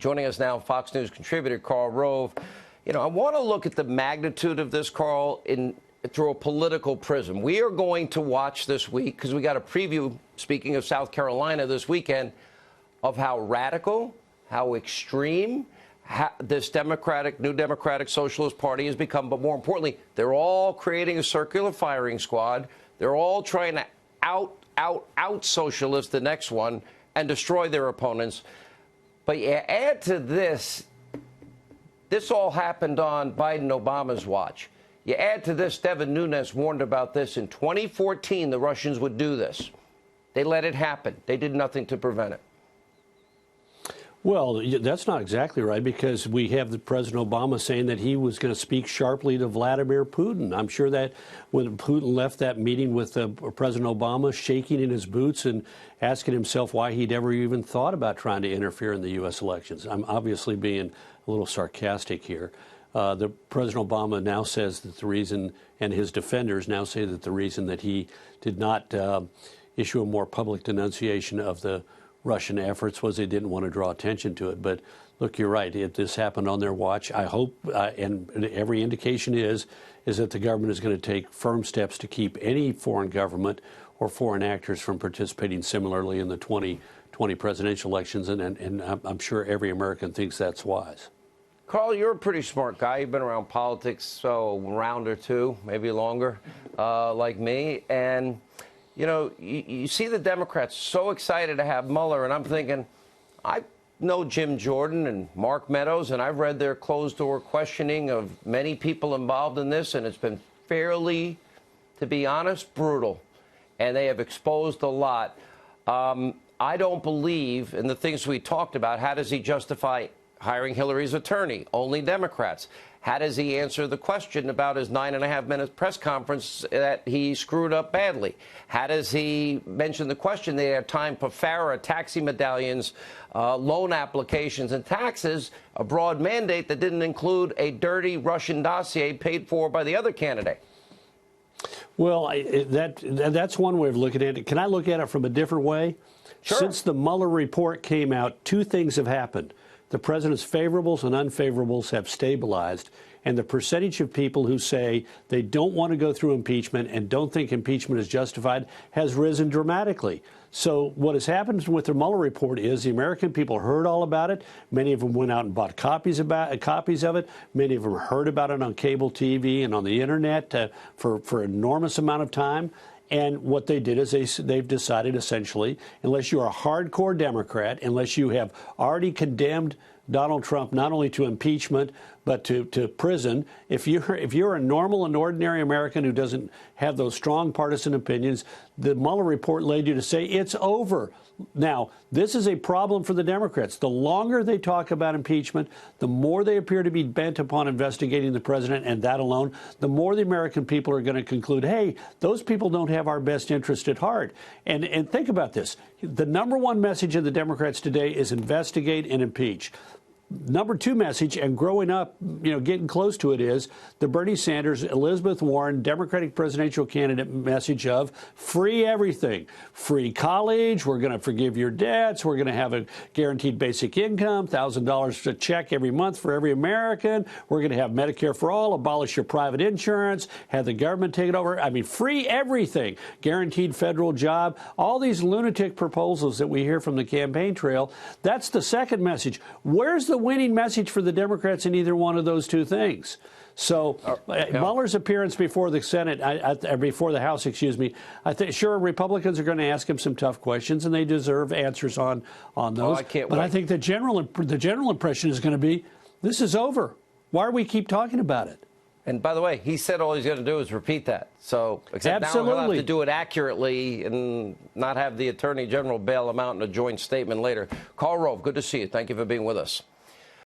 Joining us now, Fox News contributor Karl Rove. You know, I want to look at the magnitude of this, Karl, through a political prism. We are going to watch this week, because we got a preview, speaking of South Carolina this weekend, of how radical, how extreme this New Democratic Socialist Party has become. But more importantly, they're all creating a circular firing squad. They're all trying to out socialist the next one and destroy their opponents. But you add to this all happened on Biden-Obama's watch. You add to this, Devin Nunes warned about this in 2014, the Russians would do this. They let it happen. They did nothing to prevent it. Well, that's not exactly right, because we have the President Obama saying that he was going to speak sharply to Vladimir Putin. I'm sure that when Putin left that meeting with President Obama, shaking in his boots and asking himself why he'd ever even thought about trying to interfere in the U.S. elections. I'm obviously being a little sarcastic here. The President Obama now says that the reason, and his defenders now say that the reason that he did not issue a more public denunciation of the Russian efforts was they didn't want to draw attention to it. But look, you're right. This happened on their watch. I hope, and every indication is that the government is going to take firm steps to keep any foreign government or foreign actors from participating similarly in the 2020 presidential elections. And I'm sure every American thinks that's wise. Karl, you're a pretty smart guy. You've been around politics, so a round or two, maybe longer, like me. And you know, you see the Democrats so excited to have Mueller, and I'm thinking, I know Jim Jordan and Mark Meadows, and I've read their closed-door questioning of many people involved in this, and it's been fairly, to be honest, brutal. And they have exposed a lot. I don't believe in the things we talked about. How does he justify hiring Hillary's attorney? Only Democrats. How does he answer the question about his 9.5-minute press conference that he screwed up badly? How does he mention the question they had time for FARA, taxi medallions, loan applications, and taxes, a broad mandate that didn't include a dirty Russian dossier paid for by the other candidate? Well, that's one way of looking at it. Can I look at it from a different way? Sure. Since the Mueller report came out, two things have happened. The president's favorables and unfavorables have stabilized, and the percentage of people who say they don't want to go through impeachment and don't think impeachment is justified has risen dramatically. So what has happened with the Mueller report is the American people heard all about it. Many of them went out and bought copies of it. Many of them heard about it on cable TV and on the Internet for an enormous amount of time. And what they did is they've decided, essentially, unless you're a hardcore Democrat, unless you have already condemned Donald Trump not only to impeachment but to prison, if you're a normal and ordinary American who doesn't have those strong partisan opinions, the Mueller report led you to say it's over. Now, this is a problem for the Democrats. The longer they talk about impeachment, the more they appear to be bent upon investigating the president, and that alone, the more the American people are going to conclude, hey, those people don't have our best interest at heart. And think about this. The number one message of the Democrats today is investigate and impeach. Number two message, and growing up, getting close to it, is the Bernie Sanders, Elizabeth Warren, Democratic presidential candidate message of free everything. Free college, we're going to forgive your debts, we're going to have a guaranteed basic income, $1,000 a check every month for every American, we're going to have Medicare for all, abolish your private insurance, have the government take it over. I mean, free everything. Guaranteed federal job. All these lunatic proposals that we hear from the campaign trail, that's the second message. Where's the winning message for the Democrats in either one of those two things? So Mueller's appearance before the Senate, before the House, excuse me, I think sure Republicans are going to ask him some tough questions, and they deserve answers on those. Oh, I can't but wait. I think the general impression is going to be, this is over. Why are we keep talking about it? And by the way, he said all he's going to do is repeat that. So except Absolutely. Now he'll have to do it accurately and not have the Attorney General bail him out in a joint statement later. Karl Rove, good to see you. Thank you for being with us.